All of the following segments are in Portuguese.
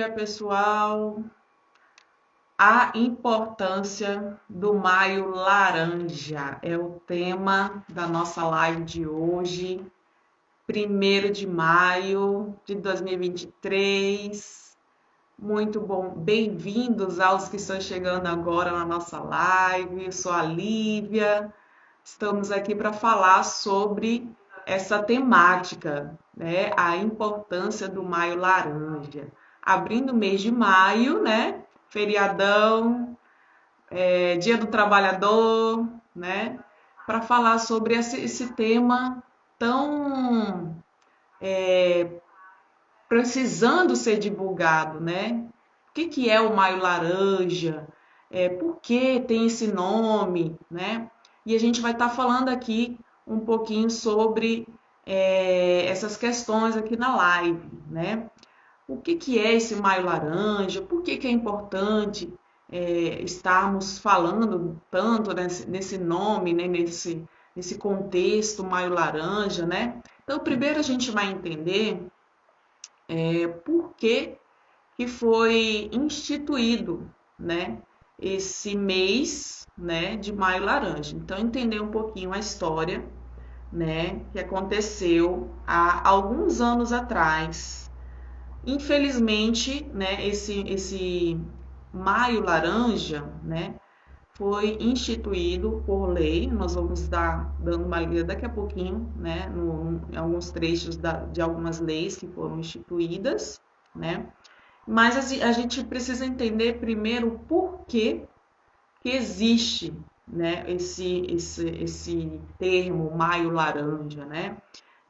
dia, pessoal. A importância do Maio Laranja é o tema da nossa live de hoje, 1º de maio de 2023. Muito bom, bem-vindos aos que estão chegando agora na nossa live. Eu sou a Lívia. Estamos aqui para falar sobre essa temática, né? A importância do Maio Laranja. Abrindo o mês de maio, né? Feriadão, Dia do Trabalhador, né? Para falar sobre esse tema tão precisando ser divulgado, né? O que é o Maio Laranja? Por que tem esse nome, né? E a gente vai estar falando aqui um pouquinho sobre essas questões aqui na live, né? O que é esse Maio Laranja? Por que é importante estarmos falando tanto nesse nome, né? Nesse contexto Maio Laranja, né? Então, primeiro a gente vai entender por que foi instituído, né, esse mês, né, de Maio Laranja. Então, entender um pouquinho a história, né, que aconteceu há alguns anos atrás. Infelizmente, né, esse Maio Laranja, né, foi instituído por lei. Nós vamos dar dando uma lida daqui a pouquinho, né, em alguns trechos de algumas leis que foram instituídas, né? Mas a gente precisa entender primeiro o porquê que existe, né, esse termo Maio Laranja, né?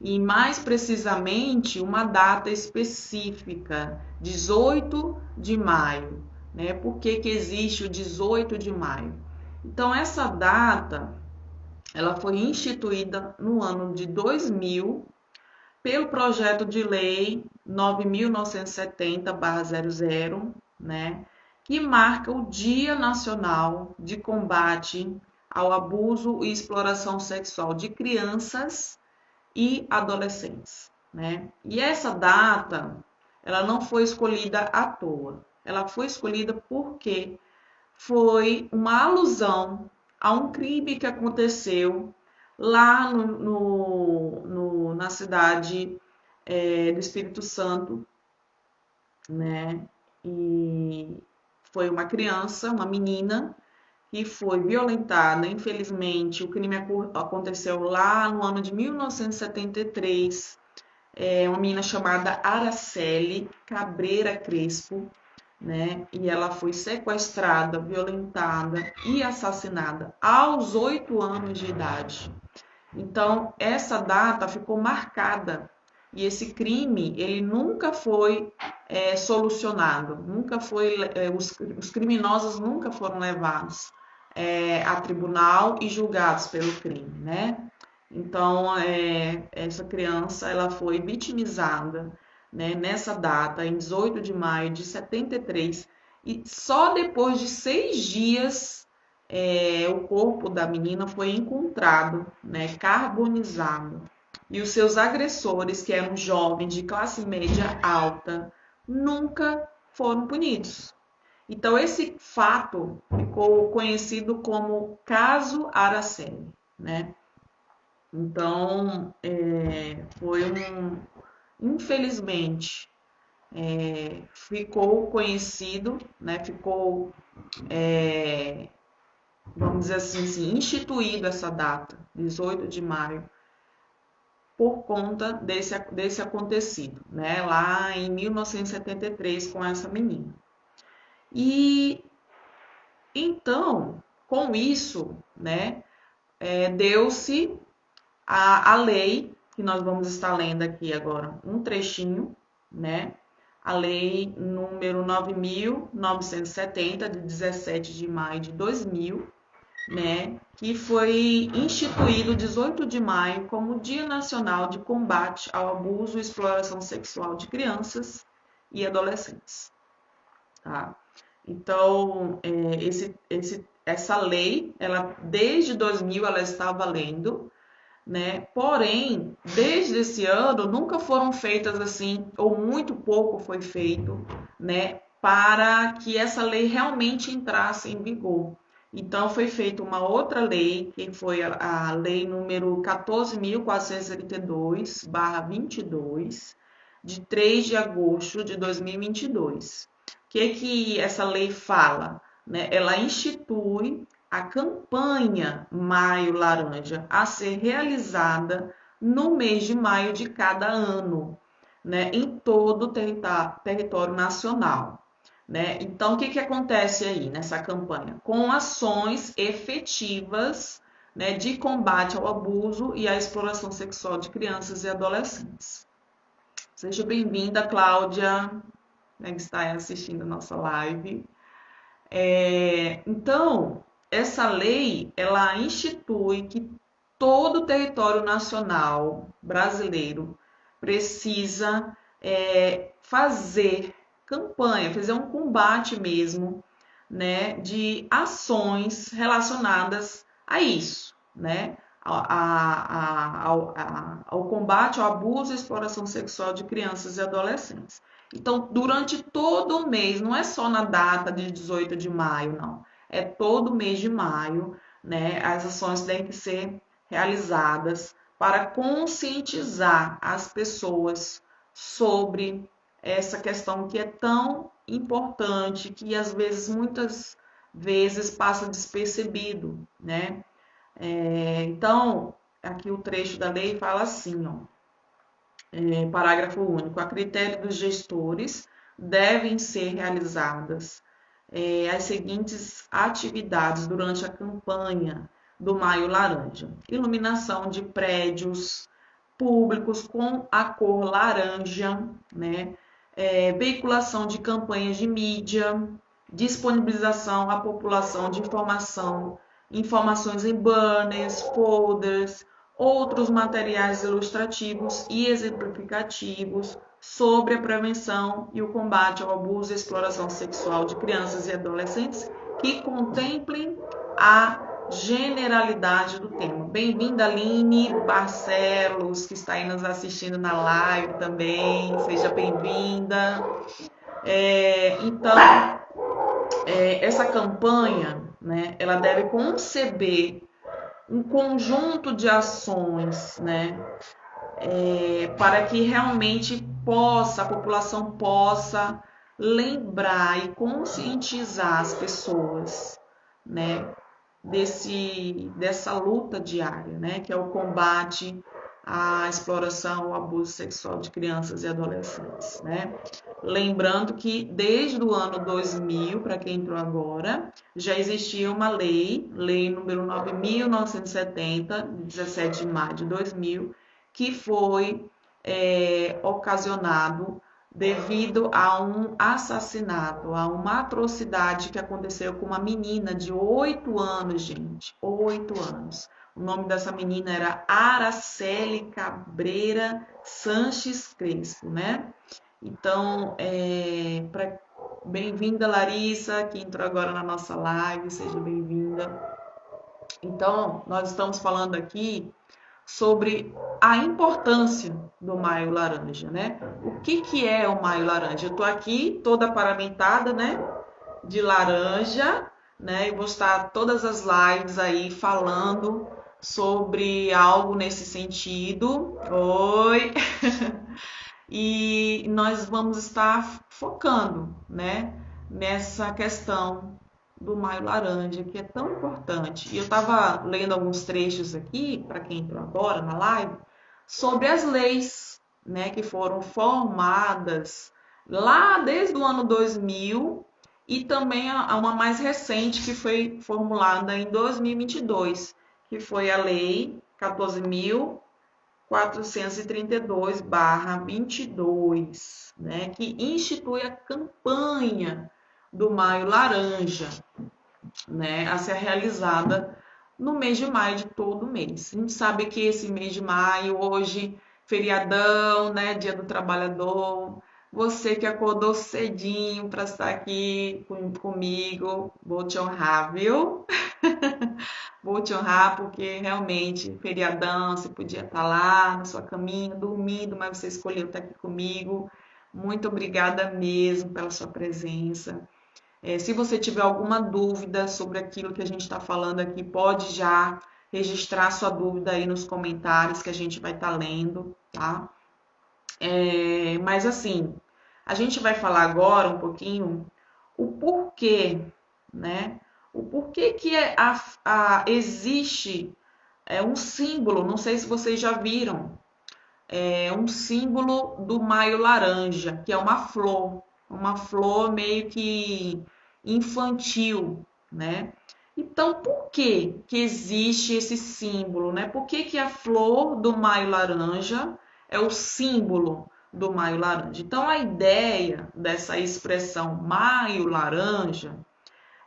E mais precisamente uma data específica, 18 de maio, né? Por que que existe o 18 de maio? Então essa data, ela foi instituída no ano de 2000 pelo projeto de lei 9.970/00, né, que marca o Dia Nacional de Combate ao Abuso e Exploração Sexual de Crianças e Adolescentes, né? E essa data, ela não foi escolhida à toa. Ela foi escolhida porque foi uma alusão a um crime que aconteceu lá na cidade do Espírito Santo, né? E foi uma criança, uma menina, que foi violentada. Infelizmente, o crime aconteceu lá no ano de 1973. Uma menina chamada Araceli Cabreira Crespo, né? E ela foi sequestrada, violentada e assassinada aos 8 anos de idade. Então, essa data ficou marcada e esse crime ele nunca foi solucionado, nunca foi, os criminosos nunca foram levados a tribunal e julgados pelo crime, né? Então, essa criança ela foi vitimizada, né, nessa data, em 18 de maio de 73, e só depois de 6 dias o corpo da menina foi encontrado, né, carbonizado. E os seus agressores, que eram jovens de classe média alta, nunca foram punidos. Então, esse fato ficou conhecido como caso Araceli, né? Então, infelizmente, ficou conhecido, né? Ficou, vamos dizer assim, instituído essa data, 18 de maio, por conta desse acontecido, né? Lá em 1973 com essa menina. E então, com isso, né? Deu-se a lei, que nós vamos estar lendo aqui agora um trechinho, né? A lei número 9.970, de 17 de maio de 2000, né? Que foi instituído 18 de maio como Dia Nacional de Combate ao Abuso e Exploração Sexual de Crianças e Adolescentes, tá? Então, essa lei, ela desde 2000 ela está valendo, né? Porém, desde esse ano, nunca foram feitas assim, ou muito pouco foi feito, né, para que essa lei realmente entrasse em vigor. Então, foi feita uma outra lei, que foi a lei número 14.432/22, de 3 de agosto de 2022. O que essa lei fala? Né? Ela institui a campanha Maio Laranja a ser realizada no mês de maio de cada ano, né, em todo o território nacional. Né? Então, o que acontece aí nessa campanha? Com ações efetivas, né, de combate ao abuso e à exploração sexual de crianças e adolescentes. Seja bem-vinda, Cláudia, né, que está assistindo a nossa live. Então, essa lei, ela institui que todo o território nacional brasileiro precisa fazer campanha, fazer um combate mesmo, né, de ações relacionadas a isso, né, ao combate ao abuso e exploração sexual de crianças e adolescentes. Então, durante todo o mês, não é só na data de 18 de maio, não. É todo mês de maio, né? As ações têm que ser realizadas para conscientizar as pessoas sobre essa questão que é tão importante, que às vezes, muitas vezes, passa despercebido, né? Então, aqui o trecho da lei fala assim, ó. Parágrafo único. A critério dos gestores devem ser realizadas as seguintes atividades durante a campanha do Maio Laranja: iluminação de prédios públicos com a cor laranja, né? Veiculação de campanhas de mídia, disponibilização à população de informações em banners, folders, outros materiais ilustrativos e exemplificativos sobre a prevenção e o combate ao abuso e exploração sexual de crianças e adolescentes que contemplem a generalidade do tema. Bem-vinda, Aline Barcelos, que está aí nos assistindo na live também. Seja bem-vinda. Então, essa campanha, né, ela deve conceber um conjunto de ações, né, para que realmente a população possa lembrar e conscientizar as pessoas, né, dessa luta diária, né, que é o combate à exploração, ao abuso sexual de crianças e adolescentes, né? Lembrando que desde o ano 2000, para quem entrou agora, já existia uma lei número 9.970, de 17 de maio de 2000, que foi ocasionado devido a um assassinato, a uma atrocidade que aconteceu com uma menina de 8 anos, gente, 8 anos. O nome dessa menina era Araceli Cabreira Sanches Crespo, né? Então, bem-vinda, Larissa, que entrou agora na nossa live, seja bem-vinda. Então, nós estamos falando aqui sobre a importância do Maio Laranja, né? O que é o Maio Laranja? Eu tô aqui toda paramentada, né? De laranja, né? E vou estar todas as lives aí falando sobre algo nesse sentido. Oi! E nós vamos estar focando, né? Nessa questão do Maio Laranja, que é tão importante. E eu estava lendo alguns trechos aqui, para quem entrou agora na live, sobre as leis, né, que foram formadas lá desde o ano 2000 e também a uma mais recente que foi formulada em 2022, que foi a Lei 14.432/22, né, que institui a campanha do Maio Laranja, né, a ser realizada no mês de maio de todo mês. A gente sabe que esse mês de maio, hoje, feriadão, né, Dia do Trabalhador, você que acordou cedinho para estar aqui comigo, vou te honrar, viu? Vou te honrar porque realmente, feriadão, você podia estar lá na sua caminha, dormindo, mas você escolheu estar aqui comigo. Muito obrigada mesmo pela sua presença. Se você tiver alguma dúvida sobre aquilo que a gente está falando aqui, pode já registrar sua dúvida aí nos comentários que a gente vai estar lendo, tá? Mas assim, a gente vai falar agora um pouquinho o porquê, né? O porquê que existe um símbolo, não sei se vocês já viram, um símbolo do maio laranja, que é uma flor meio que infantil, né? Então, por que existe esse símbolo, né? Por que a flor do maio laranja é o símbolo do maio laranja? Então, a ideia dessa expressão maio laranja,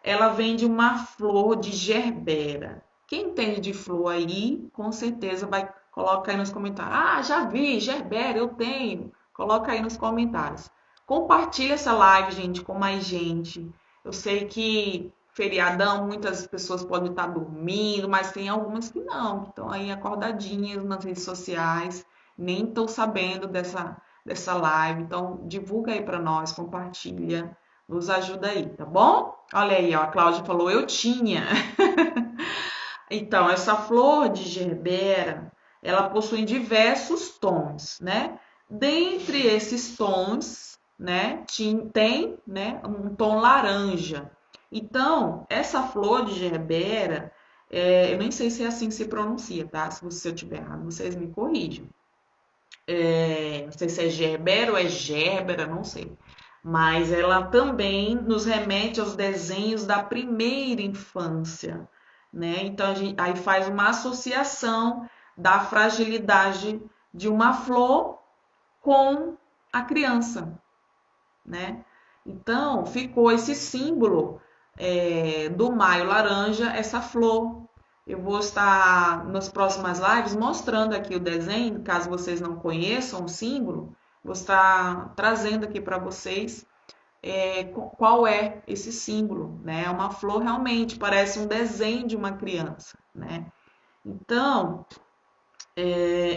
ela vem de uma flor de gerbera. Quem entende de flor aí, com certeza vai colocar aí nos comentários. Ah, já vi, gerbera, eu tenho. Coloca aí nos comentários. Compartilha essa live, gente, com mais gente. Eu sei que feriadão, muitas pessoas podem estar dormindo, mas tem algumas que não, que estão aí acordadinhas nas redes sociais, nem estão sabendo dessa live. Então, divulga aí para nós, compartilha, nos ajuda aí, tá bom? Olha aí, ó, a Cláudia falou, eu tinha. Então, essa flor de gerbera, ela possui diversos tons, né? Dentre esses tons, né, tem, né, um tom laranja. Então, essa flor de gerbera, eu nem sei se é assim que se pronuncia, tá? Se eu tiver errado, vocês me corrijam. Não sei se é gerbera ou é gerbera, não sei. Mas ela também nos remete aos desenhos da primeira infância, né? Então, aí faz uma associação da fragilidade de uma flor com a criança, né? Então, ficou esse símbolo do maio laranja, essa flor. Eu vou estar nas próximas lives mostrando aqui o desenho, caso vocês não conheçam o símbolo, vou estar trazendo aqui para vocês qual é esse símbolo, né? É uma flor realmente, parece um desenho de uma criança, né? Então,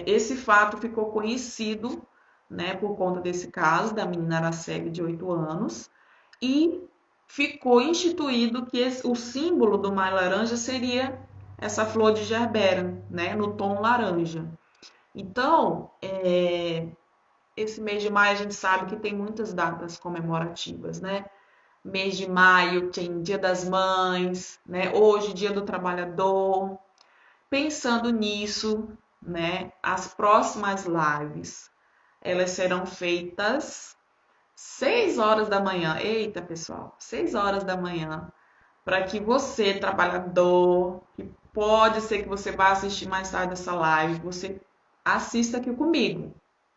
esse fato ficou conhecido, né, por conta desse caso da menina Araceli de 8 anos, e ficou instituído que o símbolo do maio laranja seria essa flor de gerbera, né, no tom laranja. Então, esse mês de maio a gente sabe que tem muitas datas comemorativas, né? Mês de maio tem Dia das Mães, né? Hoje, Dia do Trabalhador. Pensando nisso, né? As próximas lives, elas serão feitas 6 horas da manhã. Eita, pessoal, 6 horas da manhã, para que você, trabalhador, que pode ser que você vá assistir mais tarde essa live, você assista aqui comigo,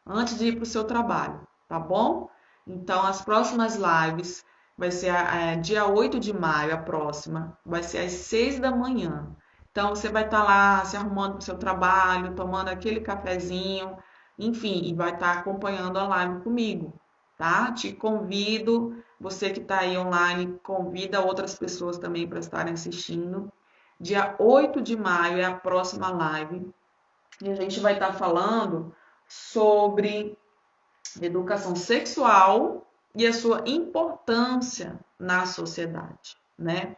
antes de ir para o seu trabalho, tá bom? Então, as próximas lives vai ser dia 8 de maio, a próxima, vai ser às 6 da manhã. Então, você vai estar lá se arrumando para o seu trabalho, tomando aquele cafezinho, enfim, e vai estar acompanhando a live comigo, tá? Te convido, você que está aí online, convida outras pessoas também para estarem assistindo. Dia 8 de maio é a próxima live e a gente vai estar falando sobre educação sexual e a sua importância na sociedade, né?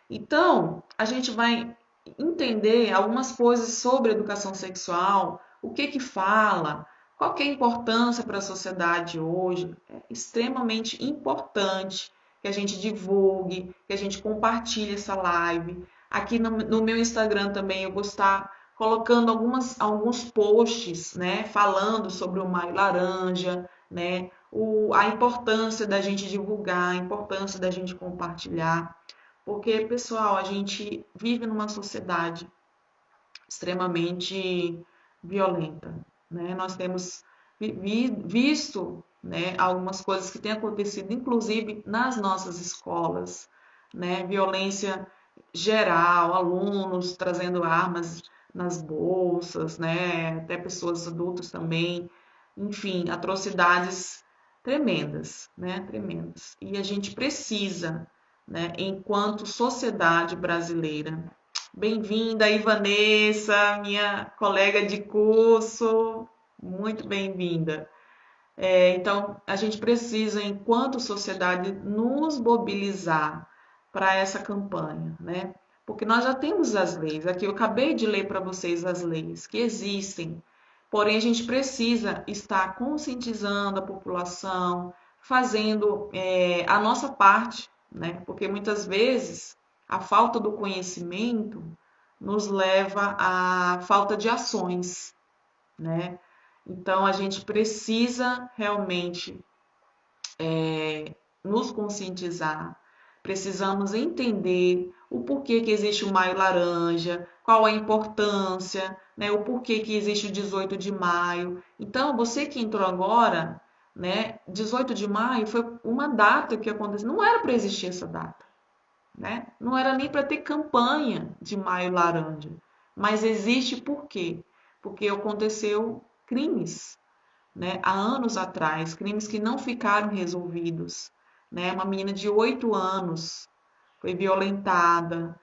Então, a gente vai entender algumas coisas sobre educação sexual, o que fala, qual que é a importância para a sociedade hoje. É extremamente importante que a gente divulgue, que a gente compartilhe essa live. Aqui no meu Instagram também eu vou estar colocando alguns posts, né, falando sobre o Maio Laranja, né, a importância da gente divulgar, a importância da gente compartilhar. Porque, pessoal, a gente vive numa sociedade extremamente violenta, né? Nós temos visto, né, algumas coisas que têm acontecido, inclusive nas nossas escolas, né? Violência geral, alunos trazendo armas nas bolsas, né? Até pessoas adultas também, enfim, atrocidades tremendas, né? Tremendas. E a gente precisa, né, enquanto sociedade brasileira, Bem-vinda, Ivanessa, minha colega de curso, muito bem-vinda. Então, a gente precisa, enquanto sociedade, nos mobilizar para essa campanha, né? Porque nós já temos as leis. Aqui eu acabei de ler para vocês as leis que existem. Porém, a gente precisa estar conscientizando a população, fazendo a nossa parte, né? Porque muitas vezes a falta do conhecimento nos leva à falta de ações, né? Então, a gente precisa realmente nos conscientizar, precisamos entender o porquê que existe o Maio Laranja, qual a importância, né, o porquê que existe o 18 de maio. Então, você que entrou agora, né, 18 de maio foi uma data que aconteceu, não era para existir essa data, né? Não era nem para ter campanha de Maio Laranja, mas existe por quê? Porque aconteceu crimes, né, há anos atrás, crimes que não ficaram resolvidos, né? Uma menina de 8 anos foi violentada,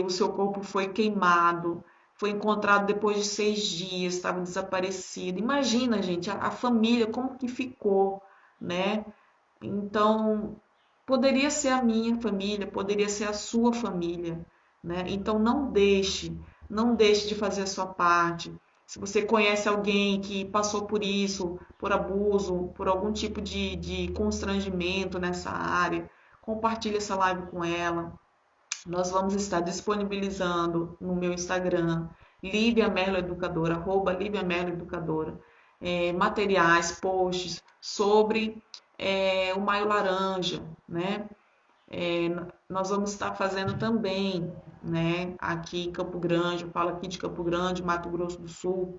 o seu corpo foi queimado, foi encontrado depois de 6 dias, estava desaparecido. Imagina, gente, a família como que ficou, né? Então, poderia ser a minha família, poderia ser a sua família, né? Então, não deixe de fazer a sua parte. Se você conhece alguém que passou por isso, por abuso, por algum tipo de constrangimento nessa área, compartilhe essa live com ela. Nós vamos estar disponibilizando no meu Instagram, Lívia Merlo Educadora, @LíviaMerloEducadora, materiais, posts sobre o Maio Laranja, né? Nós vamos estar fazendo também, né, aqui em Campo Grande, eu falo aqui de Campo Grande, Mato Grosso do Sul,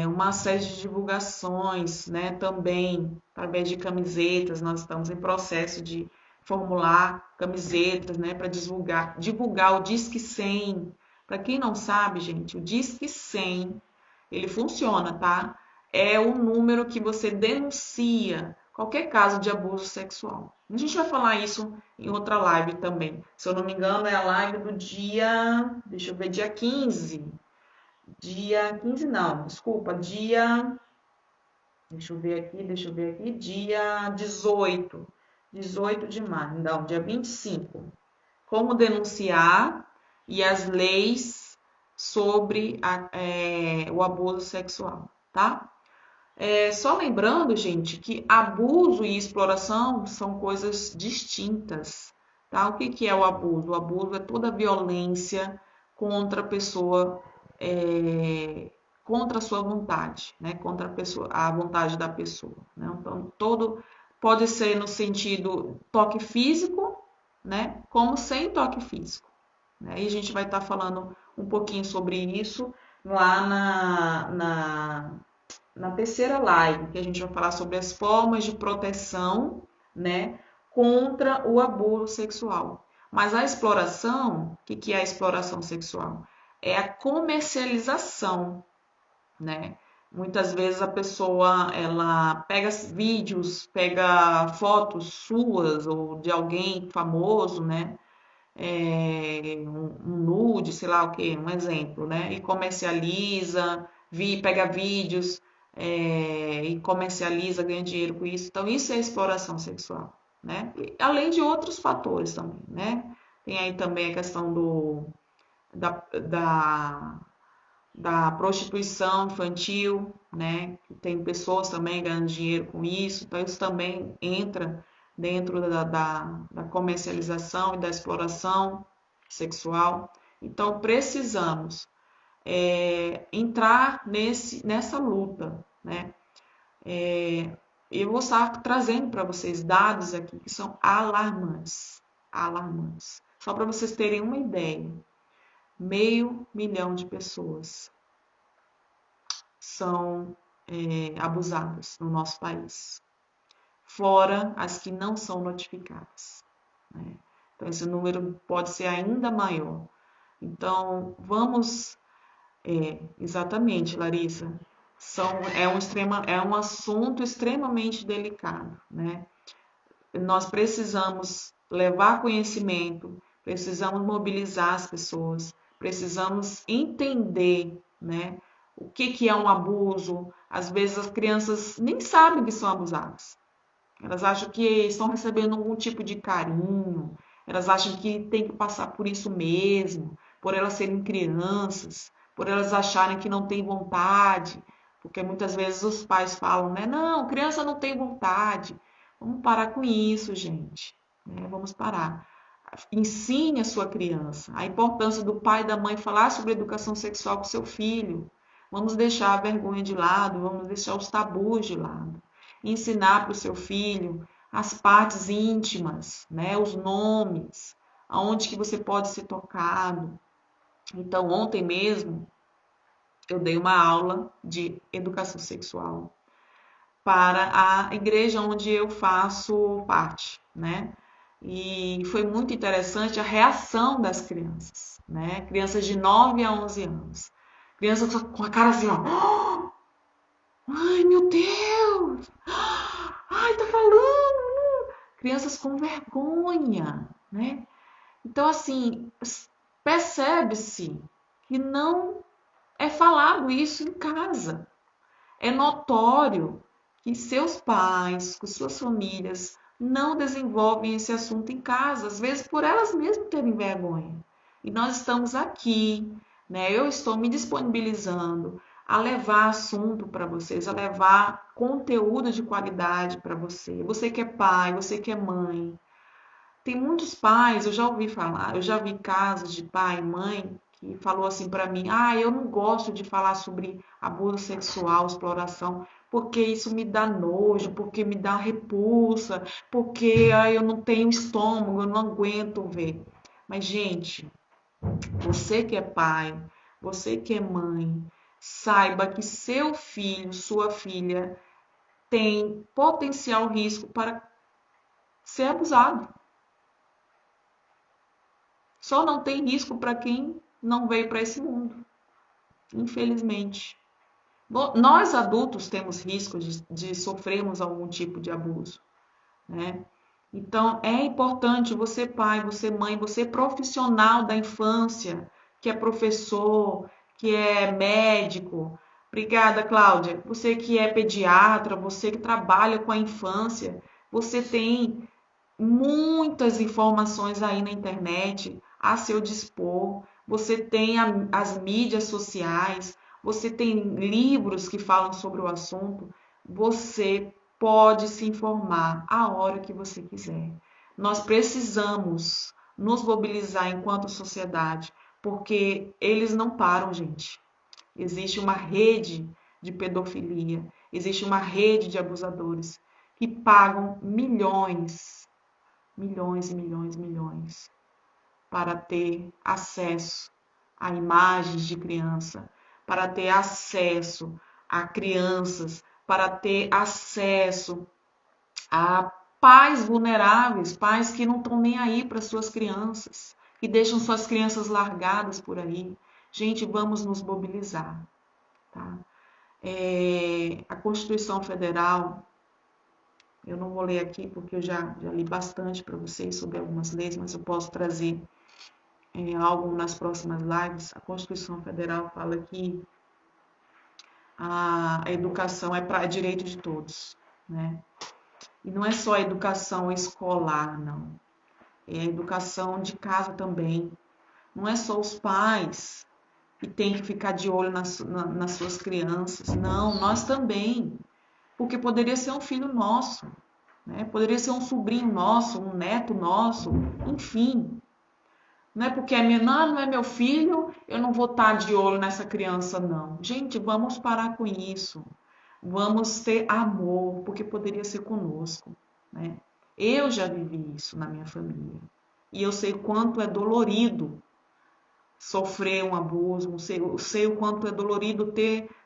uma série de divulgações, né, também através de camisetas. Nós estamos em processo de formular camisetas, né, para divulgar o Disque 100. Para quem não sabe, gente, o Disque 100, ele funciona, tá? É o número que você denuncia qualquer caso de abuso sexual. A gente vai falar isso em outra live também. Se eu não me engano, é a live do dia, deixa eu ver, dia 15. Dia 15 não, desculpa, deixa eu ver aqui, dia 18 de maio, não, dia 25. Como denunciar e as leis sobre o abuso sexual, tá? Só lembrando, gente, que abuso e exploração são coisas distintas, tá? O que que é o abuso? O abuso é toda violência contra a pessoa, contra a sua vontade, né? Contra a vontade da pessoa, né? Então, todo pode ser no sentido toque físico, né? Como sem toque físico, né? E a gente vai estar falando um pouquinho sobre isso lá na terceira live, que a gente vai falar sobre as formas de proteção, né, contra o abuso sexual. Mas a exploração, o que é a exploração sexual? É a comercialização, né? Muitas vezes a pessoa ela pega vídeos, pega fotos suas ou de alguém famoso, né? Um nude, sei lá o que, um exemplo, né? E comercializa, pega vídeos e comercializa, ganha dinheiro com isso. Então, isso é exploração sexual, né? E, além de outros fatores também, né? Tem aí também a questão da, da, da prostituição infantil, né? Tem pessoas também ganhando dinheiro com isso, então isso também entra dentro da comercialização e da exploração sexual. Então precisamos entrar nessa luta, né? Eu vou estar trazendo para vocês dados aqui que são alarmantes, alarmantes. Só para vocês terem uma ideia, 500.000 de pessoas são abusadas no nosso país, fora as que não são notificadas, né? Então, esse número pode ser ainda maior. Então, vamos. Exatamente, Larissa. É um assunto extremamente delicado, né? Nós precisamos levar conhecimento, precisamos mobilizar as pessoas, precisamos entender, né, o que é um abuso. Às vezes as crianças nem sabem que são abusadas. Elas acham que estão recebendo algum tipo de carinho, elas acham que tem que passar por isso mesmo, por elas serem crianças, por elas acharem que não tem vontade, porque muitas vezes os pais falam, né? Não, criança não tem vontade. Vamos parar com isso, gente. Né? Vamos parar. Ensine a sua criança a importância do pai e da mãe falar sobre educação sexual com seu filho. Vamos deixar a vergonha de lado, vamos deixar os tabus de lado. Ensinar para o seu filho as partes íntimas, né? Os nomes, aonde que você pode ser tocado. Então, ontem mesmo, eu dei uma aula de educação sexual para a igreja onde eu faço parte, né? E foi muito interessante a reação das crianças, né? Crianças de 9 a 11 anos. Crianças com a cara assim, ó. Ai, meu Deus! Ai, tá falando! Crianças com vergonha, né? Então, assim, percebe-se que não é falado isso em casa. É notório que seus pais, que suas famílias não desenvolvem esse assunto em casa, às vezes por elas mesmas terem vergonha. E nós estamos aqui, né? Eu estou me disponibilizando a levar assunto para vocês, a levar conteúdo de qualidade para você. Você que é pai, você que é mãe. Tem muitos pais, eu já ouvi falar, eu já vi casos de pai e mãe que falou assim para mim: "Ah, eu não gosto de falar sobre abuso sexual, exploração, porque isso me dá nojo, porque me dá repulsa, porque eu não tenho estômago, eu não aguento ver". Mas, gente, você que é pai, você que é mãe, saiba que seu filho, sua filha tem potencial risco para ser abusado. Só não tem risco para quem não veio para esse mundo, infelizmente. Nós adultos temos risco de sofrermos algum tipo de abuso, né? Então é importante você pai, você mãe, você profissional da infância, que é professor, que é médico. Obrigada, Cláudia. Você que é pediatra, você que trabalha com a infância, você tem muitas informações aí na internet a seu dispor. Você tem as mídias sociais, você tem livros que falam sobre o assunto. Você pode se informar a hora que você quiser. Nós precisamos nos mobilizar enquanto sociedade, porque eles não param, gente. Existe uma rede de pedofilia, existe uma rede de abusadores que pagam milhões, milhões e milhões e milhões para ter acesso a imagens de criança, para ter acesso a crianças, para ter acesso a pais vulneráveis, pais que não estão nem aí para suas crianças, que deixam suas crianças largadas por aí. Gente, vamos nos mobilizar, tá? A Constituição Federal, eu não vou ler aqui porque eu já li bastante para vocês sobre algumas leis, mas eu posso trazer algo nas próximas lives. A Constituição Federal fala que a educação é para direito de todos, né? E não é só a educação escolar, não. É a educação de casa também. Não é só os pais que têm que ficar de olho nas suas crianças. Não, nós também. Porque poderia ser um filho nosso, né? Poderia ser um sobrinho nosso, um neto nosso, enfim. Não é porque não é meu filho, eu não vou estar de olho nessa criança, não. Gente, vamos parar com isso. Vamos ter amor, porque poderia ser conosco, né? Eu já vivi isso na minha família. E eu sei o quanto é dolorido sofrer um abuso, sei o quanto é dolorido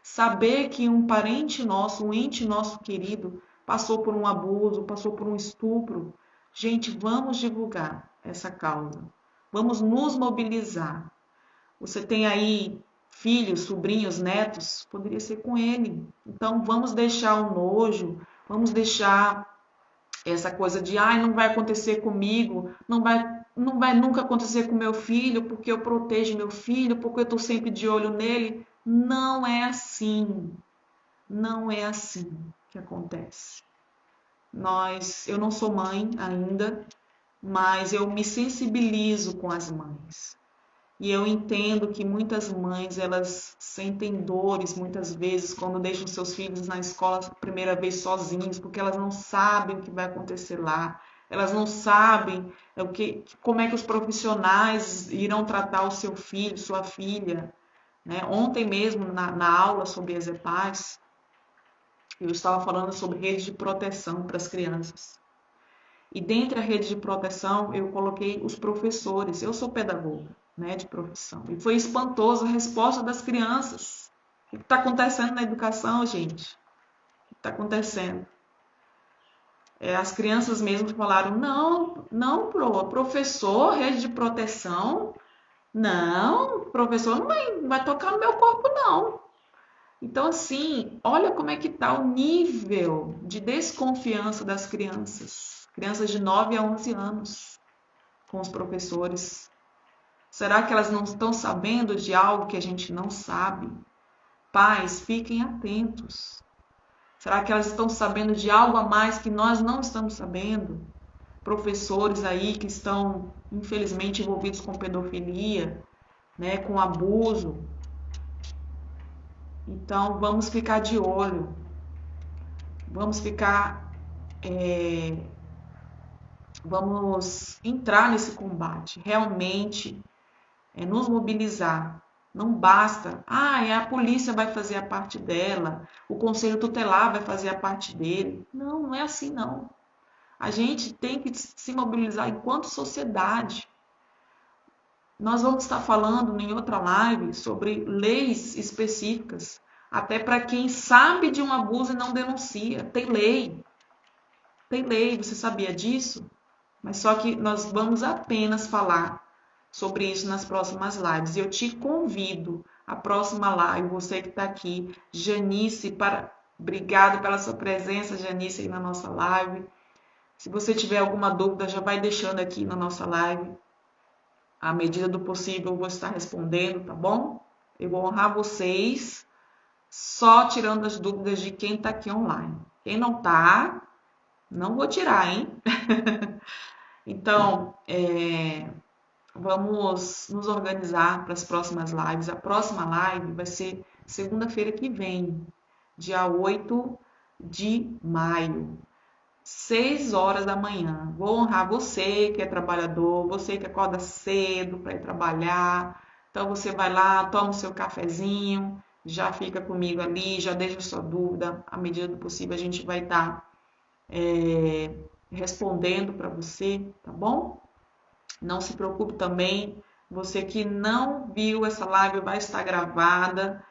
saber que um parente nosso, um ente nosso querido, passou por um abuso, passou por um estupro. Gente, vamos divulgar essa causa. Vamos nos mobilizar. Você tem aí filhos, sobrinhos, netos, poderia ser com ele. Então vamos deixar o nojo, vamos deixar Essa coisa de, ai, não vai acontecer comigo, não vai nunca acontecer com meu filho, porque eu protejo meu filho, porque eu estou sempre de olho nele. Não é assim. Não é assim que acontece. Eu não sou mãe ainda, mas eu me sensibilizo com as mães. E eu entendo que muitas mães, elas sentem dores muitas vezes quando deixam seus filhos na escola a primeira vez sozinhos, porque elas não sabem o que vai acontecer lá. Elas não sabem como é que os profissionais irão tratar o seu filho, sua filha. Né? Ontem mesmo, na aula sobre as EPAs, eu estava falando sobre rede de proteção para as crianças. E dentre a rede de proteção, eu coloquei os professores. Eu sou pedagoga, né, de profissão. E foi espantoso a resposta das crianças. O que está acontecendo na educação, gente? O que está acontecendo? As crianças mesmo falaram, não, professor, rede de proteção, não, professor não vai tocar no meu corpo, não. Então, assim, olha como é que está o nível de desconfiança das crianças. Crianças de 9 a 11 anos com os professores. Será que elas não estão sabendo de algo que a gente não sabe? Pais, fiquem atentos. Será que elas estão sabendo de algo a mais que nós não estamos sabendo? Professores aí que estão, infelizmente, envolvidos com pedofilia, né, com abuso. Então, vamos ficar de olho. Vamos ficar vamos entrar nesse combate, realmente nos mobilizar. Não basta, a polícia vai fazer a parte dela, o conselho tutelar vai fazer a parte dele. Não, não é assim não. A gente tem que se mobilizar enquanto sociedade. Nós vamos estar falando em outra live sobre leis específicas, até para quem sabe de um abuso e não denuncia. Tem lei, você sabia disso? Mas só que nós vamos apenas falar sobre isso nas próximas lives. Eu te convido à próxima live, você que está aqui, Janice, obrigado pela sua presença, Janice, aí na nossa live. Se você tiver alguma dúvida, já vai deixando aqui na nossa live. À medida do possível, eu vou estar respondendo, tá bom? Eu vou honrar vocês, só tirando as dúvidas de quem está aqui online. Quem não está, não vou tirar, hein? Então, vamos nos organizar para as próximas lives. A próxima live vai ser segunda-feira que vem, dia 8 de maio, 6 horas da manhã. Vou honrar você que é trabalhador, você que acorda cedo para ir trabalhar. Então, você vai lá, toma o seu cafezinho, já fica comigo ali, já deixa sua dúvida. À medida do possível, a gente vai estar respondendo para você, tá bom? Não se preocupe também, você que não viu essa live vai estar gravada.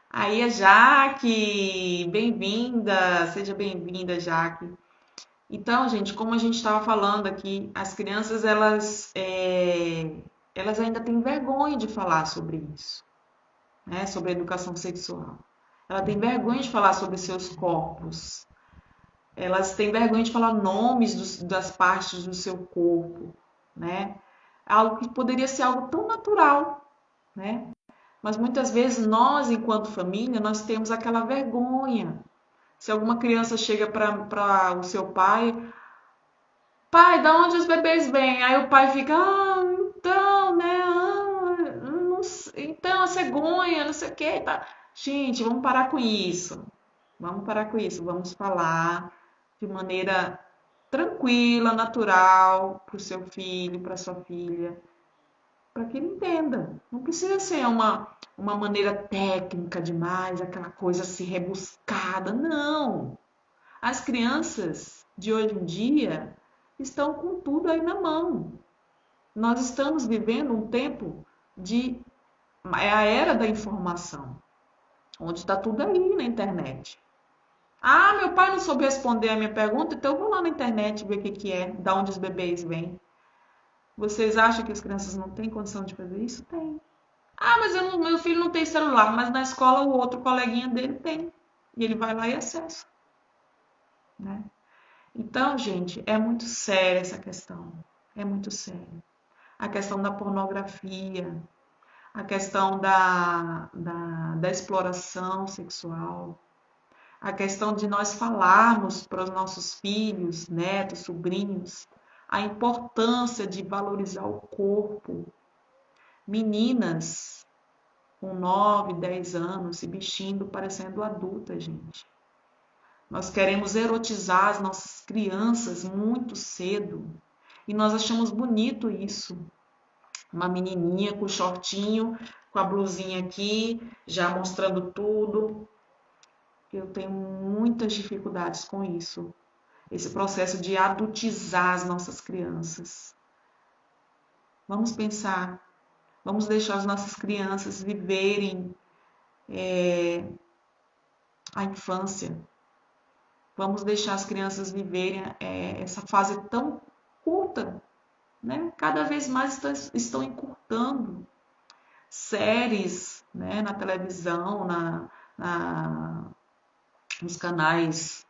Aí a Jaque, bem-vinda, seja bem-vinda, Jaque. Então, gente, como a gente estava falando aqui, as crianças elas ainda têm vergonha de falar sobre isso, né? Sobre a educação sexual. Ela tem vergonha de falar sobre seus corpos. Elas têm vergonha de falar nomes das partes do seu corpo, né? Algo que poderia ser algo tão natural, né? Mas muitas vezes nós, enquanto família, nós temos aquela vergonha. Se alguma criança chega para o seu pai, pai, da onde os bebês vêm? Aí o pai fica, então, né? Não sei, então, a cegonha, não sei o que. Tá. Gente, vamos parar com isso. Vamos parar com isso. Vamos falar de maneira tranquila, natural, para o seu filho, para sua filha, para que ele entenda. Não precisa ser uma maneira técnica demais, aquela coisa assim rebuscada. Não. As crianças de hoje em dia estão com tudo aí na mão. Nós estamos vivendo um tempo é a era da informação, onde está tudo aí na internet. Ah, meu pai não soube responder a minha pergunta, então eu vou lá na internet ver o que é, da onde os bebês vêm. Vocês acham que as crianças não têm condição de fazer isso? Tem. Ah, mas meu filho não tem celular, mas na escola o outro coleguinha dele tem. E ele vai lá e acessa. Né? Então, gente, é muito séria essa questão. É muito séria. A questão da pornografia, a questão da exploração sexual, a questão de nós falarmos para os nossos filhos, netos, sobrinhos, a importância de valorizar o corpo. Meninas com 9, 10 anos se vestindo parecendo adultas, gente. Nós queremos erotizar as nossas crianças muito cedo e nós achamos bonito isso. Uma menininha com shortinho, com a blusinha aqui, já mostrando tudo. Eu tenho muitas dificuldades com isso. Esse processo de adultizar as nossas crianças. Vamos pensar, vamos deixar as nossas crianças viverem a infância. Vamos deixar as crianças viverem essa fase tão curta, né? Cada vez mais estão encurtando séries, né, na televisão, nos canais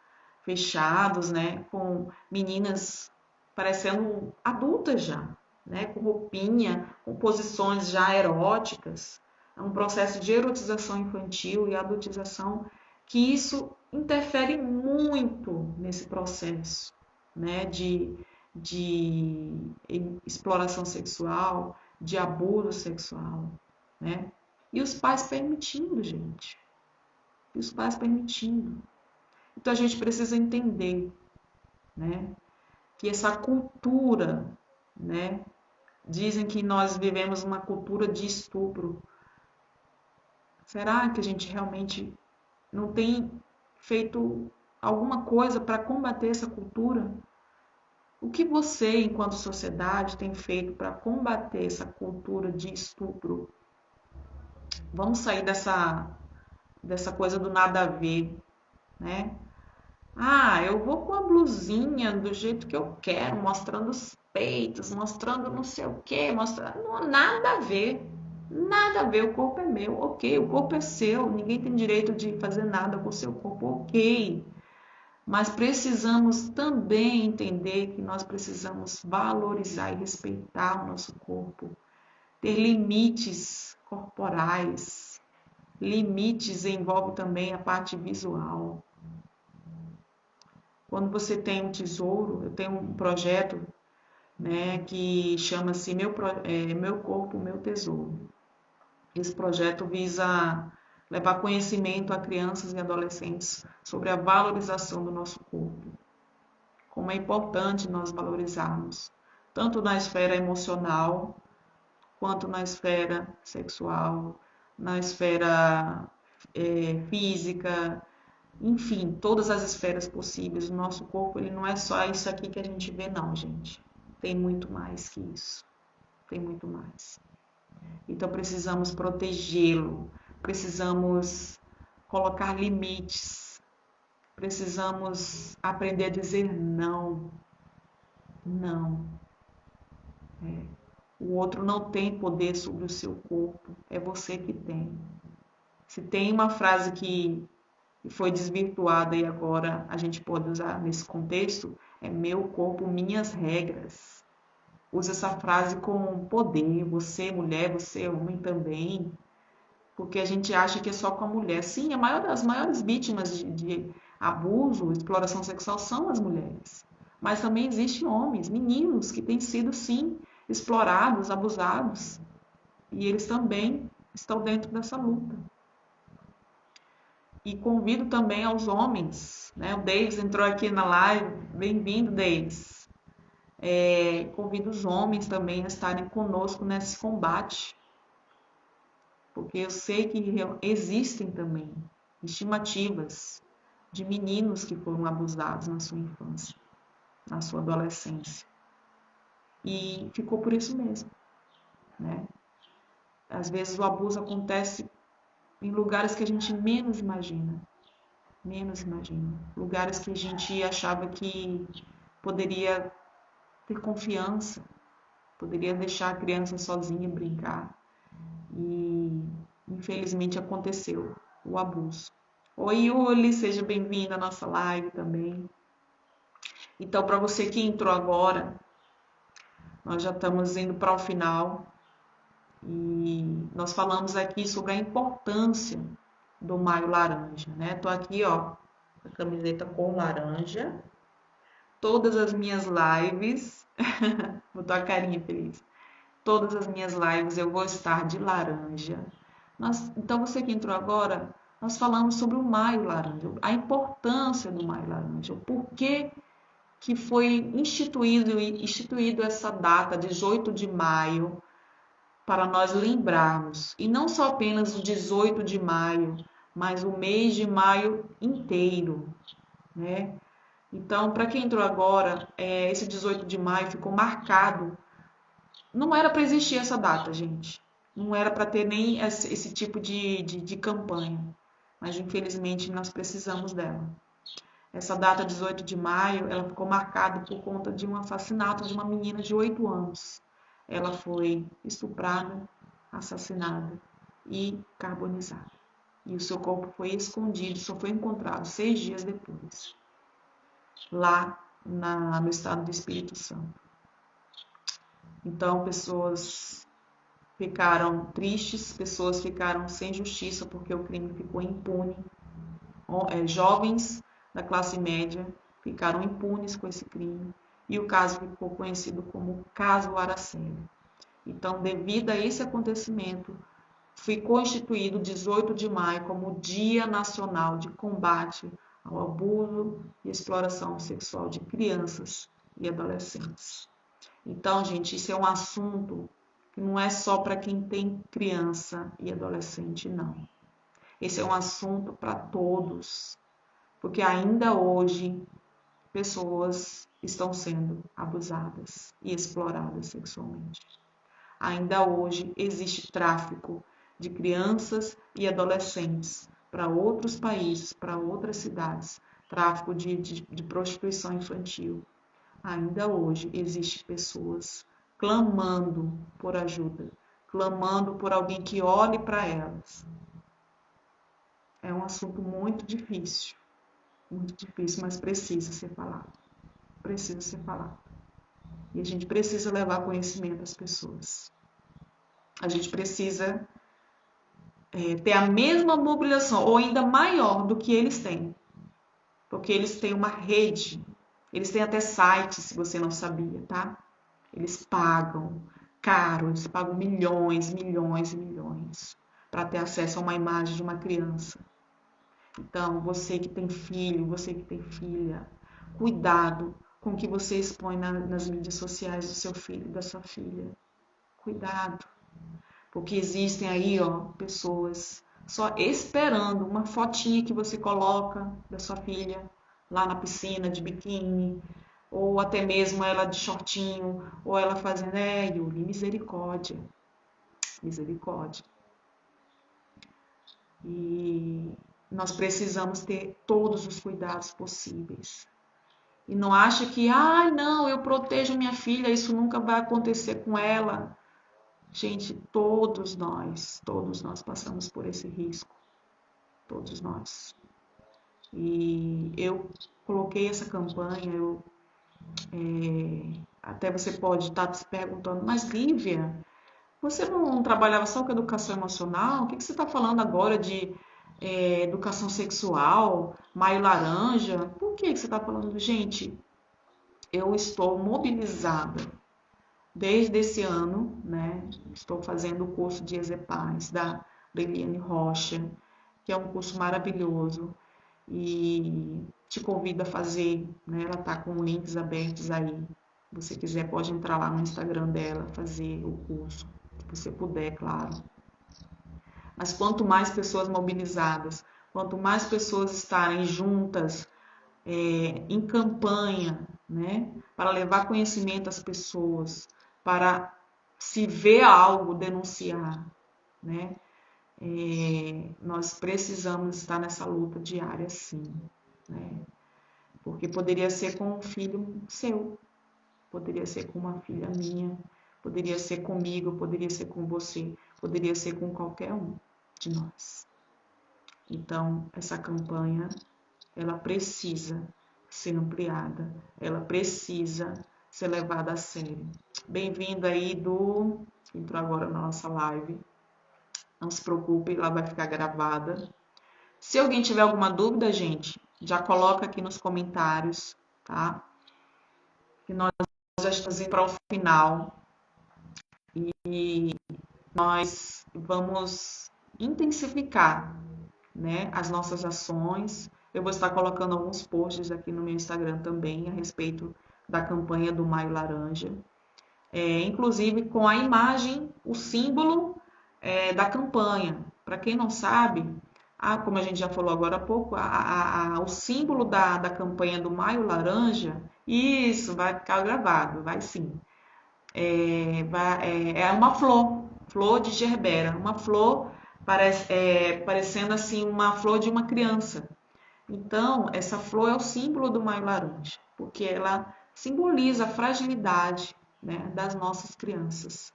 fechados, né, com meninas parecendo adultas já, né, com roupinha, com posições já eróticas. É um processo de erotização infantil e adultização que isso interfere muito nesse processo, né, de exploração sexual, de abuso sexual, né? E os pais permitindo, gente. E os pais permitindo. Então a gente precisa entender, né, que essa cultura, né, dizem que nós vivemos uma cultura de estupro. Será que a gente realmente não tem feito alguma coisa para combater essa cultura? O que você, enquanto sociedade, tem feito para combater essa cultura de estupro? Vamos sair dessa coisa do nada a ver, né? Ah, eu vou com a blusinha do jeito que eu quero, mostrando os peitos, mostrando não sei o que, mostrando nada a ver. Nada a ver, o corpo é meu, ok, o corpo é seu, ninguém tem direito de fazer nada com o seu corpo, ok. Mas precisamos também entender que nós precisamos valorizar e respeitar o nosso corpo, ter limites corporais. Limites envolve também a parte visual. Quando você tem um tesouro, eu tenho um projeto, né, que chama-se Meu Corpo, Meu Tesouro. Esse projeto visa levar conhecimento a crianças e adolescentes sobre a valorização do nosso corpo. Como é importante nós valorizarmos, tanto na esfera emocional, quanto na esfera sexual, na esfera física, enfim, todas as esferas possíveis. O nosso corpo, ele não é só isso aqui que a gente vê, não, gente. Tem muito mais que isso. Tem muito mais. Então precisamos protegê-lo, precisamos colocar limites, precisamos aprender a dizer não. Não. O outro não tem poder sobre o seu corpo, é você que tem. Se tem uma frase que foi desvirtuada e agora a gente pode usar nesse contexto, é meu corpo, minhas regras. Usa essa frase com poder, você mulher, você homem também, porque a gente acha que é só com a mulher. Sim, as maiores vítimas de abuso, exploração sexual são as mulheres. Mas também existem homens, meninos, que têm sido, sim, explorados, abusados. E eles também estão dentro dessa luta. E convido também aos homens, né? O Davis entrou aqui na live, bem-vindo, Davis. Convido os homens também a estarem conosco nesse combate, porque eu sei que existem também estimativas de meninos que foram abusados na sua infância, na sua adolescência. E ficou por isso mesmo, né? Às vezes o abuso acontece em lugares que a gente menos imagina. Lugares que a gente achava que poderia ter confiança, poderia deixar a criança sozinha brincar. E infelizmente aconteceu o abuso. Oi, Yuli, seja bem-vinda à nossa live também. Então, para você que entrou agora, nós já estamos indo para o final e nós falamos aqui sobre a importância do Maio Laranja, né? Tô aqui, ó, com a camiseta cor laranja. Todas as minhas lives, botou a carinha feliz. Todas as minhas lives eu vou estar de laranja. Então, você que entrou agora, nós falamos sobre o Maio Laranja, a importância do Maio Laranja, o porquê que foi instituído essa data, 18 de maio, para nós lembrarmos, e não só apenas o 18 de maio, mas o mês de maio inteiro, né? Então, para quem entrou agora, esse 18 de maio ficou marcado. Não era para existir essa data, gente. Não era para ter nem esse tipo de campanha. Mas, infelizmente, nós precisamos dela. Essa data, 18 de maio, ela ficou marcada por conta de um assassinato de uma menina de 8 anos. Ela foi estuprada, assassinada e carbonizada. E o seu corpo foi escondido, só foi encontrado 6 dias depois, lá no estado do Espírito Santo. Então, pessoas ficaram tristes, pessoas ficaram sem justiça porque o crime ficou impune. Jovens da classe média ficaram impunes com esse crime e o caso ficou conhecido como caso Araceli. Então, devido a esse acontecimento, ficou instituído 18 de maio como Dia Nacional de Combate ao Abuso e Exploração Sexual de Crianças e Adolescentes. Então, gente, isso é um assunto que não é só para quem tem criança e adolescente, não. Esse é um assunto para todos, porque ainda hoje pessoas estão sendo abusadas e exploradas sexualmente. Ainda hoje existe tráfico de crianças e adolescentes para outros países, para outras cidades, tráfico de prostituição infantil. Ainda hoje existem pessoas clamando por ajuda, clamando por alguém que olhe para elas. É um assunto muito difícil, mas precisa ser falado. Precisa ser falado. E a gente precisa levar conhecimento às pessoas. A gente precisa ter a mesma mobilização, ou ainda maior do que eles têm. Porque eles têm uma rede, eles têm até sites, se você não sabia, tá? Eles pagam caro, eles pagam milhões, milhões e milhões para ter acesso a uma imagem de uma criança. Então, você que tem filho, você que tem filha, cuidado com o que você expõe nas mídias sociais do seu filho e da sua filha. Cuidado, porque existem aí, ó, pessoas só esperando uma fotinha que você coloca da sua filha lá na piscina de biquíni, ou até mesmo ela de shortinho, ou ela fazendo, Yuli, misericórdia, misericórdia. E nós precisamos ter todos os cuidados possíveis. E não acha que, não, eu protejo minha filha, isso nunca vai acontecer com ela. Gente, todos nós passamos por esse risco. Todos nós. E eu coloquei essa campanha, até você pode estar se perguntando, mas Lívia, você não trabalhava só com educação emocional? O que você está falando agora de educação sexual, Maio Laranja? Por que você está falando? Gente, eu estou mobilizada desde esse ano, né? Estou fazendo o curso de Exepaz da Liliane Rocha, que é um curso maravilhoso e te convido a fazer, né? Ela está com links abertos aí. Se você quiser, pode entrar lá no Instagram dela, fazer o curso, se você puder, claro. Mas quanto mais pessoas mobilizadas, quanto mais pessoas estarem juntas em campanha, né, para levar conhecimento às pessoas, para se ver algo, denunciar, né, nós precisamos estar nessa luta diária, sim, né, porque poderia ser com um filho seu, poderia ser com uma filha minha, poderia ser comigo, poderia ser com você, poderia ser com qualquer um de nós. Então, essa campanha, ela precisa ser ampliada, ela precisa ser levada a sério. Bem-vindo aí, Du, que entrou agora na nossa live. Não se preocupe, ela vai ficar gravada. Se alguém tiver alguma dúvida, gente, já coloca aqui nos comentários, tá? Que nós já estamos indo para o final e nós vamos intensificar, né, as nossas ações. Eu vou estar colocando alguns posts aqui no meu Instagram também a respeito da campanha do Maio Laranja, inclusive com a imagem, o símbolo da campanha. Para quem não sabe, como a gente já falou agora há pouco, o símbolo da campanha do Maio Laranja, isso vai ficar gravado, vai sim. É uma flor de gerbera, uma flor parecendo assim uma flor de uma criança. Então, essa flor é o símbolo do Maio Laranja, porque ela simboliza a fragilidade, né, das nossas crianças.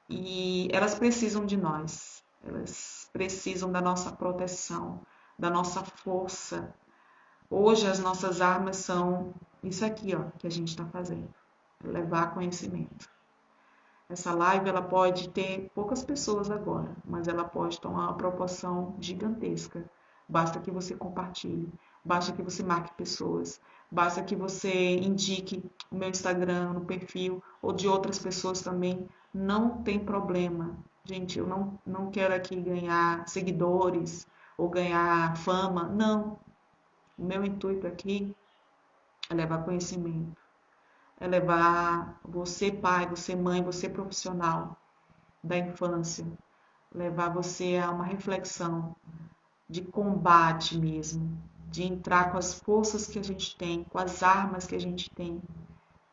E elas precisam de nós, elas precisam da nossa proteção, da nossa força. Hoje as nossas armas são isso aqui, ó, que a gente está fazendo, levar conhecimento. Essa live ela pode ter poucas pessoas agora, mas ela pode tomar uma proporção gigantesca. Basta que você compartilhe, basta que você marque pessoas, basta que você indique o meu Instagram no perfil ou de outras pessoas também. Não tem problema. Gente, eu não quero aqui ganhar seguidores ou ganhar fama. Não. O meu intuito aqui é levar conhecimento. É levar você pai, você mãe, você profissional da infância, levar você a uma reflexão de combate mesmo, de entrar com as forças que a gente tem, com as armas que a gente tem,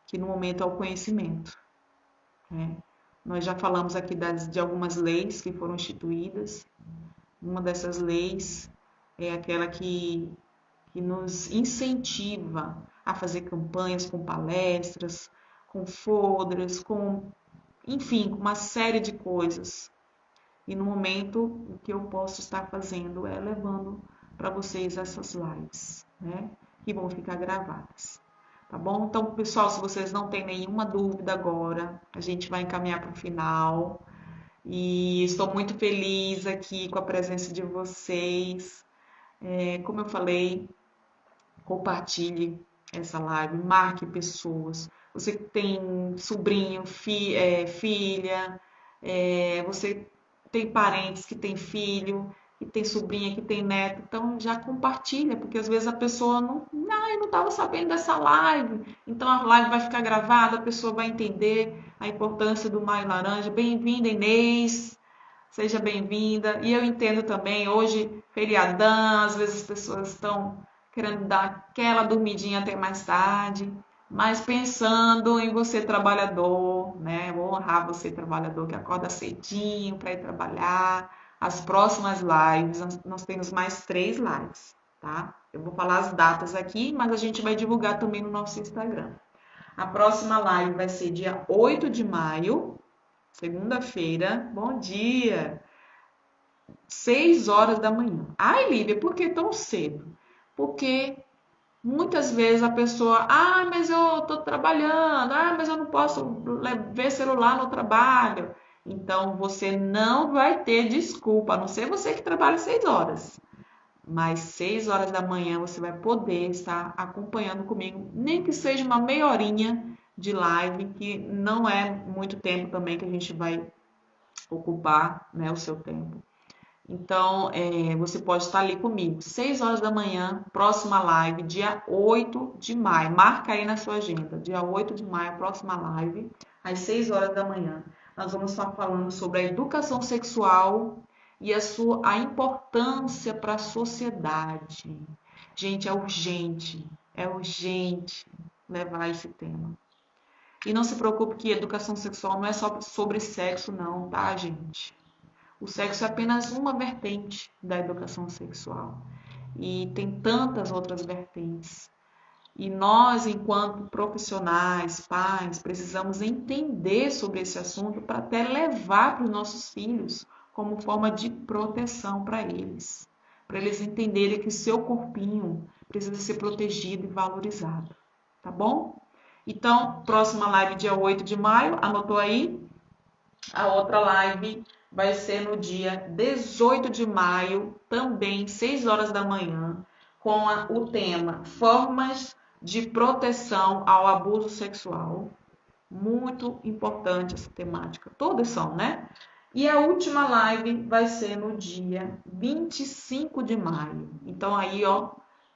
que no momento é o conhecimento, né? Nós já falamos aqui de algumas leis que foram instituídas. Uma dessas leis é aquela que nos incentiva a fazer campanhas com palestras, com folders, enfim, com uma série de coisas. E no momento, o que eu posso estar fazendo é levando para vocês essas lives, né? Que vão ficar gravadas. Tá bom? Então, pessoal, se vocês não têm nenhuma dúvida agora, a gente vai encaminhar para o final. E estou muito feliz aqui com a presença de vocês. Como eu falei, compartilhe essa live, marque pessoas. Você que tem sobrinho, filha, você tem parentes que tem filho, que tem sobrinha, que tem neto, então já compartilha, porque às vezes a pessoa eu não estava sabendo dessa live, então a live vai ficar gravada, a pessoa vai entender a importância do Maio Laranja. Bem-vinda, Inês, seja bem-vinda. E eu entendo também, hoje, feriadão, às vezes as pessoas estão querendo dar aquela dormidinha até mais tarde, mas pensando em você trabalhador, né? Vou honrar você trabalhador que acorda cedinho para ir trabalhar. As próximas lives, nós temos mais 3 lives, tá? Eu vou falar as datas aqui, mas a gente vai divulgar também no nosso Instagram. A próxima live vai ser dia 8 de maio, segunda-feira. Bom dia! 6 horas da manhã. Ai, Lívia, por que tão cedo? Porque muitas vezes a pessoa, mas eu estou trabalhando, mas eu não posso ver celular no trabalho. Então você não vai ter desculpa, a não ser você que trabalha 6 horas. Mas 6 horas da manhã você vai poder estar acompanhando comigo, nem que seja uma meia horinha de live, que não é muito tempo também que a gente vai ocupar, né, o seu tempo. Então, você pode estar ali comigo, 6 horas da manhã, próxima live, dia 8 de maio. Marca aí na sua agenda, dia 8 de maio, próxima live, às 6 horas da manhã. Nós vamos estar falando sobre a educação sexual e a importância para a sociedade. Gente, é urgente levar esse tema. E não se preocupe que educação sexual não é só sobre sexo, não, tá, gente? O sexo é apenas uma vertente da educação sexual e tem tantas outras vertentes. E nós, enquanto profissionais, pais, precisamos entender sobre esse assunto para até levar para os nossos filhos como forma de proteção para eles entenderem que seu corpinho precisa ser protegido e valorizado, tá bom? Então, próxima live dia 8 de maio, anotou aí? A outra live vai ser no dia 18 de maio, também 6 horas da manhã, com o tema Formas de Proteção ao Abuso Sexual. Muito importante essa temática, todas são, né? E a última live vai ser no dia 25 de maio. Então aí, ó,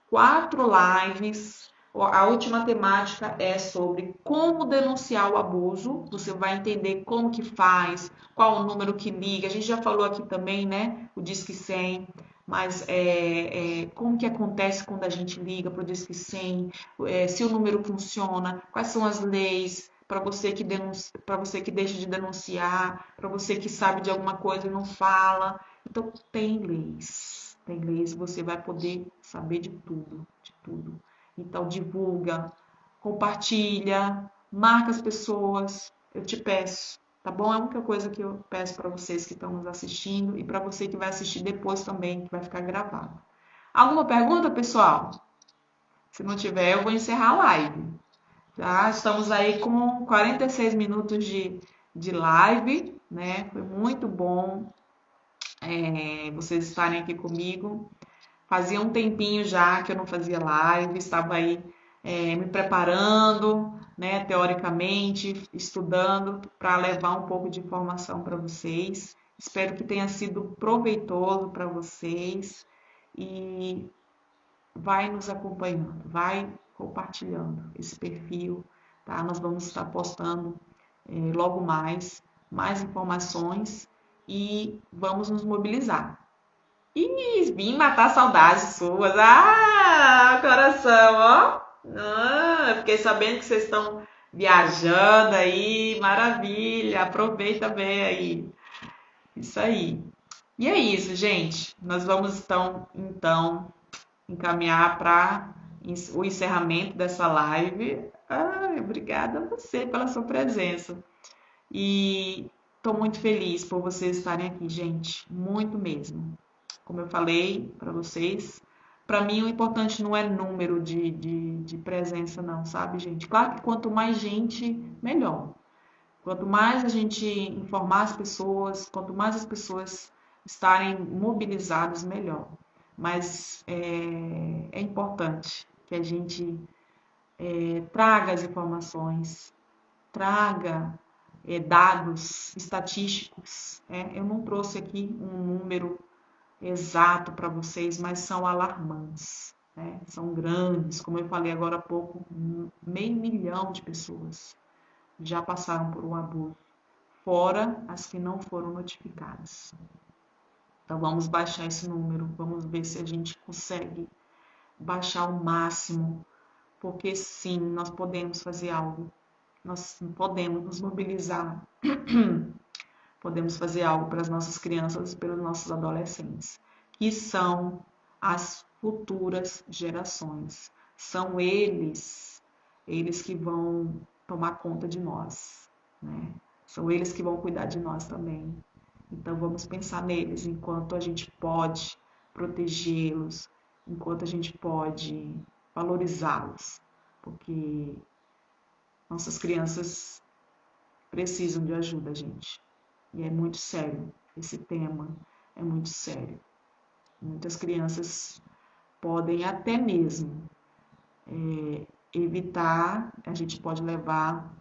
4 lives. A última temática é sobre como denunciar o abuso. Você vai entender como que faz, qual o número que liga. A gente já falou aqui também, né? O Disque 100. Mas como que acontece quando a gente liga para o Disque 100? Se o número funciona, quais são as leis para você que para você que deixa de denunciar, para você que sabe de alguma coisa e não fala. Então tem leis, você vai poder saber de tudo, de tudo. Então divulga, compartilha, marca as pessoas, eu te peço, tá bom? É a única coisa que eu peço para vocês que estão nos assistindo e para você que vai assistir depois também, que vai ficar gravado. Alguma pergunta, pessoal? Se não tiver, eu vou encerrar a live. Já estamos aí com 46 minutos de live, né? Foi muito bom vocês estarem aqui comigo. Fazia um tempinho já que eu não fazia live, estava aí me preparando, né, teoricamente, estudando para levar um pouco de informação para vocês. Espero que tenha sido proveitoso para vocês e vai nos acompanhando, vai compartilhando esse perfil, tá? Nós vamos estar postando logo mais informações e vamos nos mobilizar. E vim matar saudades suas. Ah, coração, ó. Ah, fiquei sabendo que vocês estão viajando aí, maravilha. Aproveita bem aí. Isso aí. E é isso, gente. Nós vamos então encaminhar para o encerramento dessa live. Ai, obrigada a você pela sua presença. E estou muito feliz por vocês estarem aqui, gente. Muito mesmo. Como eu falei para vocês, para mim o importante não é número de presença, não, sabe, gente? Claro que quanto mais gente, melhor. Quanto mais a gente informar as pessoas, quanto mais as pessoas estarem mobilizadas, melhor. Mas é importante que a gente traga as informações, traga dados estatísticos. Eu não trouxe aqui um número exato para vocês, mas são alarmantes, né? São grandes, como eu falei agora há pouco, 500 mil de pessoas já passaram por um abuso, fora as que não foram notificadas. Então vamos baixar esse número, vamos ver se a gente consegue baixar o máximo, porque sim, nós podemos fazer algo, nós podemos nos mobilizar, podemos fazer algo para as nossas crianças e para os nossos adolescentes, que são as futuras gerações. São eles que vão tomar conta de nós, né? São eles que vão cuidar de nós também. Então vamos pensar neles enquanto a gente pode protegê-los, enquanto a gente pode valorizá-los, porque nossas crianças precisam de ajuda, gente. E é muito sério, esse tema é muito sério. Muitas crianças podem até mesmo evitar, a gente pode levar,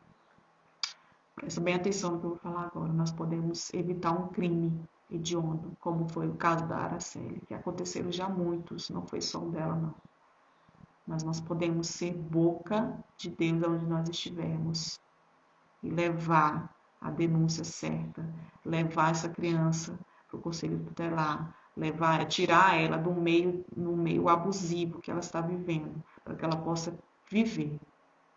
presta bem atenção no que eu vou falar agora, nós podemos evitar um crime hediondo, como foi o caso da Araceli, que aconteceram já muitos, não foi só o dela não. Mas nós podemos ser boca de Deus onde nós estivermos e levar a denúncia certa, levar essa criança para o conselho tutelar, tirar ela no meio abusivo que ela está vivendo, para que ela possa viver.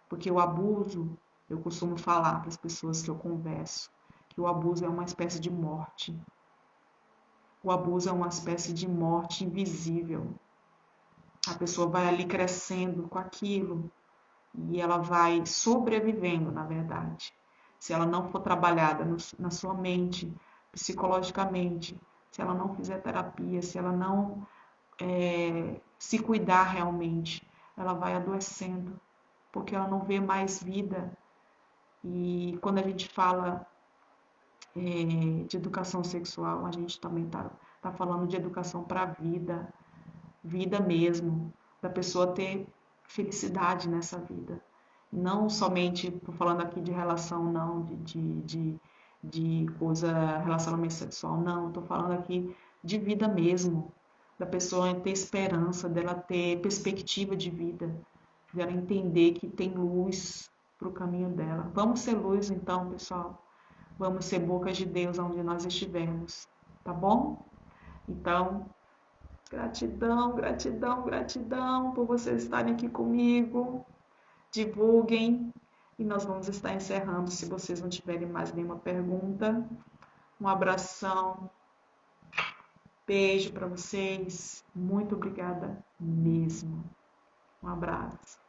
Porque o abuso, eu costumo falar para as pessoas que eu converso, que o abuso é uma espécie de morte. O abuso é uma espécie de morte invisível. A pessoa vai ali crescendo com aquilo e ela vai sobrevivendo, na verdade. Se ela não for trabalhada na sua mente, psicologicamente, se ela não fizer terapia, se ela não se cuidar realmente, ela vai adoecendo, porque ela não vê mais vida. E quando a gente fala de educação sexual, a gente também tá falando de educação para a vida, vida mesmo, da pessoa ter felicidade nessa vida. Não somente, tô falando aqui de relação, não, de coisa, relacionamento sexual, não, estou falando aqui de vida mesmo, da pessoa ter esperança, dela ter perspectiva de vida, dela entender que tem luz para o caminho dela. Vamos ser luz então, pessoal. Vamos ser bocas de Deus onde nós estivermos, tá bom? Então, gratidão, gratidão, gratidão por vocês estarem aqui comigo. Divulguem e nós vamos estar encerrando se vocês não tiverem mais nenhuma pergunta. Um abração, beijo para vocês. Muito obrigada mesmo. Um abraço.